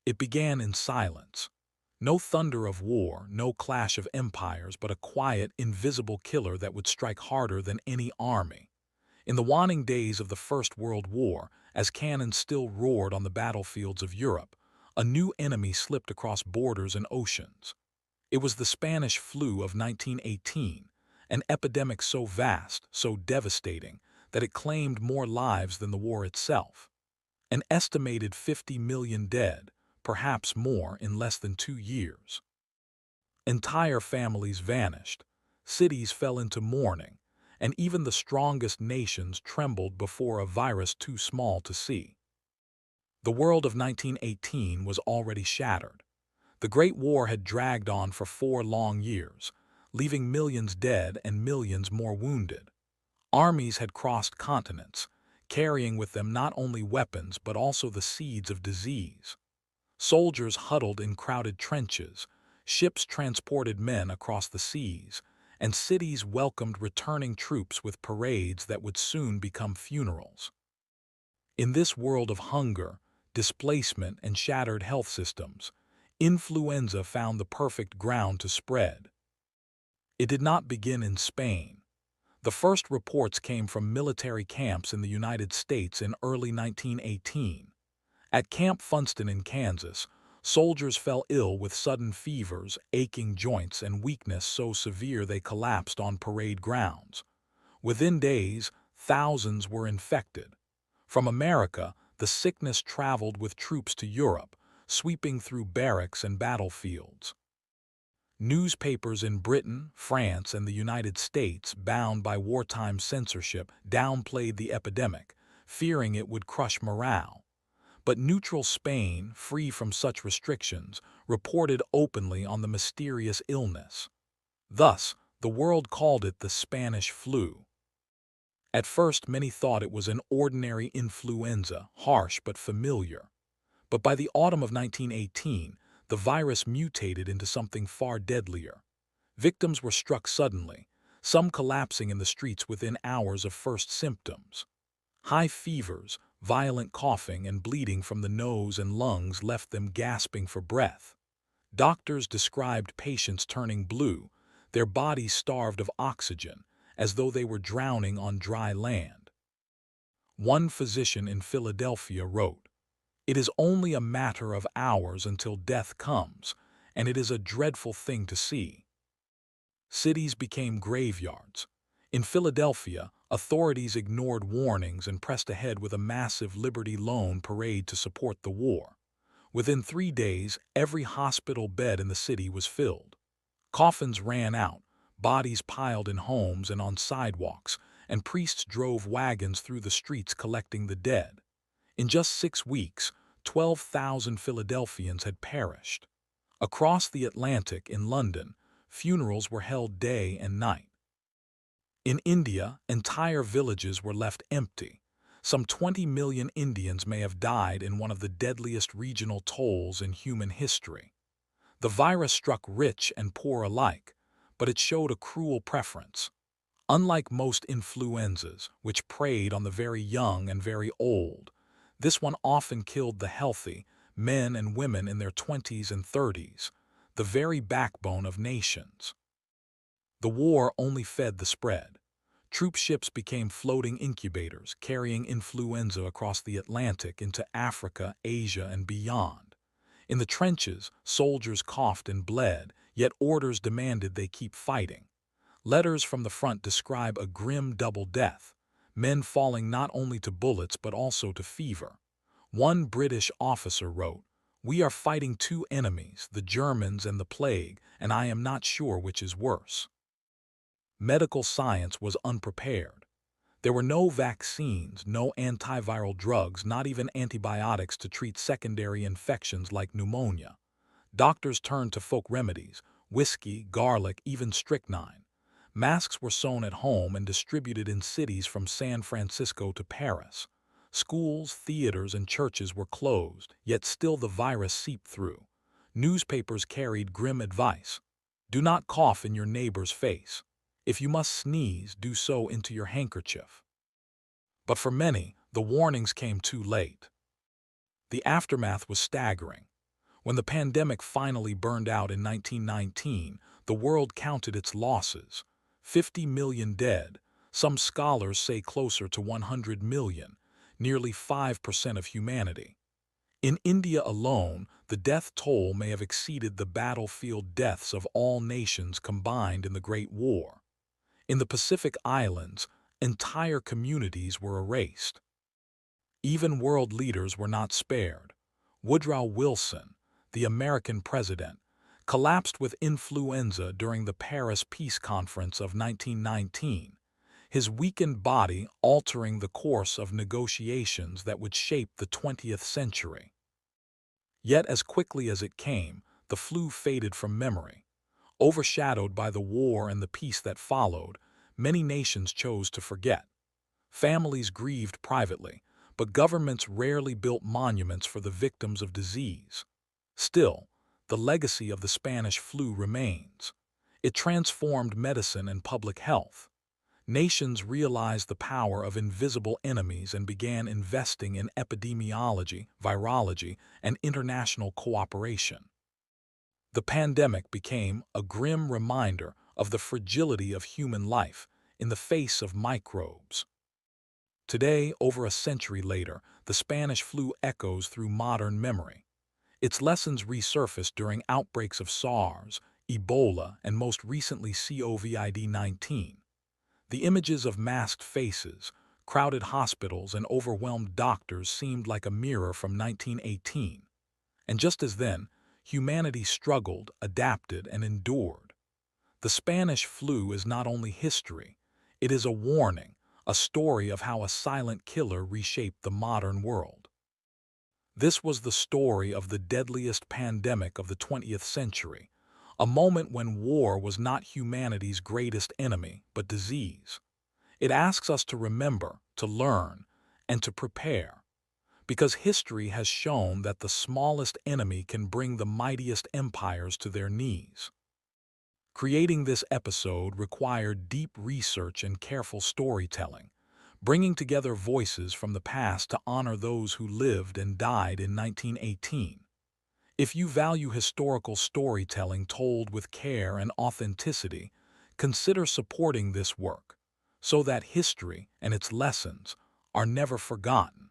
It began in silence. No thunder of war, no clash of empires, but a quiet, invisible killer that would strike harder than any army. In the waning days of the First World War, as cannons still roared on the battlefields of Europe, a new enemy slipped across borders and oceans. It was the Spanish flu of 1918, an epidemic so vast, so devastating, that it claimed more lives than the war itself. An estimated 50 million dead, perhaps more in less than 2 years. Entire families vanished, cities fell into mourning, and even the strongest nations trembled before a virus too small to see. The world of 1918 was already shattered. The Great War had dragged on for 4 long years, leaving millions dead and millions more wounded. Armies had crossed continents, carrying with them not only weapons but also the seeds of disease. Soldiers huddled in crowded trenches, ships transported men across the seas, and cities welcomed returning troops with parades that would soon become funerals. In this world of hunger, displacement, and shattered health systems, influenza found the perfect ground to spread. It did not begin in Spain. The first reports came from military camps in the United States in early 1918. At Camp Funston in Kansas, soldiers fell ill with sudden fevers, aching joints, and weakness so severe they collapsed on parade grounds. Within days, thousands were infected. From America, the sickness traveled with troops to Europe, sweeping through barracks and battlefields. Newspapers in Britain, France, and the United States, bound by wartime censorship, downplayed the epidemic, fearing it would crush morale. But neutral Spain, free from such restrictions, reported openly on the mysterious illness. Thus, the world called it the Spanish flu. At first, many thought it was an ordinary influenza, harsh but familiar. But by the autumn of 1918, the virus mutated into something far deadlier. Victims were struck suddenly, some collapsing in the streets within hours of first symptoms. High fevers, violent coughing, and bleeding from the nose and lungs left them gasping for breath. Doctors described patients turning blue, their bodies starved of oxygen, as though they were drowning on dry land. One physician in Philadelphia wrote, "It is only a matter of hours until death comes, and it is a dreadful thing to see." Cities became graveyards. In Philadelphia, authorities ignored warnings and pressed ahead with a massive Liberty Loan parade to support the war. Within 3 days, every hospital bed in the city was filled. Coffins ran out, bodies piled in homes and on sidewalks, and priests drove wagons through the streets collecting the dead. In just 6 weeks, 12,000 Philadelphians had perished. Across the Atlantic in London, funerals were held day and night. In India, entire villages were left empty. Some 20 million Indians may have died in one of the deadliest regional tolls in human history. The virus struck rich and poor alike, but it showed a cruel preference. Unlike most influenzas, which preyed on the very young and very old, this one often killed the healthy, men and women in their 20s and 30s, the very backbone of nations. The war only fed the spread. Troop ships became floating incubators, carrying influenza across the Atlantic into Africa, Asia, and beyond. In the trenches, soldiers coughed and bled, yet orders demanded they keep fighting. Letters from the front describe a grim double death, men falling not only to bullets but also to fever. One British officer wrote, "We are fighting two enemies, the Germans and the plague, and I am not sure which is worse." Medical science was unprepared. There were no vaccines, no antiviral drugs, not even antibiotics to treat secondary infections like pneumonia. Doctors turned to folk remedies, whiskey, garlic, even strychnine. Masks were sewn at home and distributed in cities from San Francisco to Paris. Schools, theaters, and churches were closed, yet still the virus seeped through. Newspapers carried grim advice. Do not cough in your neighbor's face. If you must sneeze, do so into your handkerchief. But for many, the warnings came too late. The aftermath was staggering. When the pandemic finally burned out in 1919, the world counted its losses. 50 million dead, some scholars say closer to 100 million, nearly 5% of humanity. In India alone, the death toll may have exceeded the battlefield deaths of all nations combined in the Great War. In the Pacific Islands, entire communities were erased. Even world leaders were not spared. Woodrow Wilson, the American president, collapsed with influenza during the Paris Peace Conference of 1919, his weakened body altering the course of negotiations that would shape the 20th century. Yet as quickly as it came, the flu faded from memory. Overshadowed by the war and the peace that followed, many nations chose to forget. Families grieved privately, but governments rarely built monuments for the victims of disease. Still, the legacy of the Spanish flu remains. It transformed medicine and public health. Nations realized the power of invisible enemies and began investing in epidemiology, virology, and international cooperation. The pandemic became a grim reminder of the fragility of human life in the face of microbes. Today, over a century later, the Spanish flu echoes through modern memory. Its lessons resurfaced during outbreaks of SARS, Ebola, and most recently COVID-19. The images of masked faces, crowded hospitals, and overwhelmed doctors seemed like a mirror from 1918. And just as then, humanity struggled, adapted, and endured. The Spanish flu is not only history, it is a warning, a story of how a silent killer reshaped the modern world. This was the story of the deadliest pandemic of the 20th century, a moment when war was not humanity's greatest enemy, but disease. It asks us to remember, to learn, and to prepare, because history has shown that the smallest enemy can bring the mightiest empires to their knees. Creating this episode required deep research and careful storytelling, bringing together voices from the past to honor those who lived and died in 1918. If you value historical storytelling told with care and authenticity, consider supporting this work so that history and its lessons are never forgotten.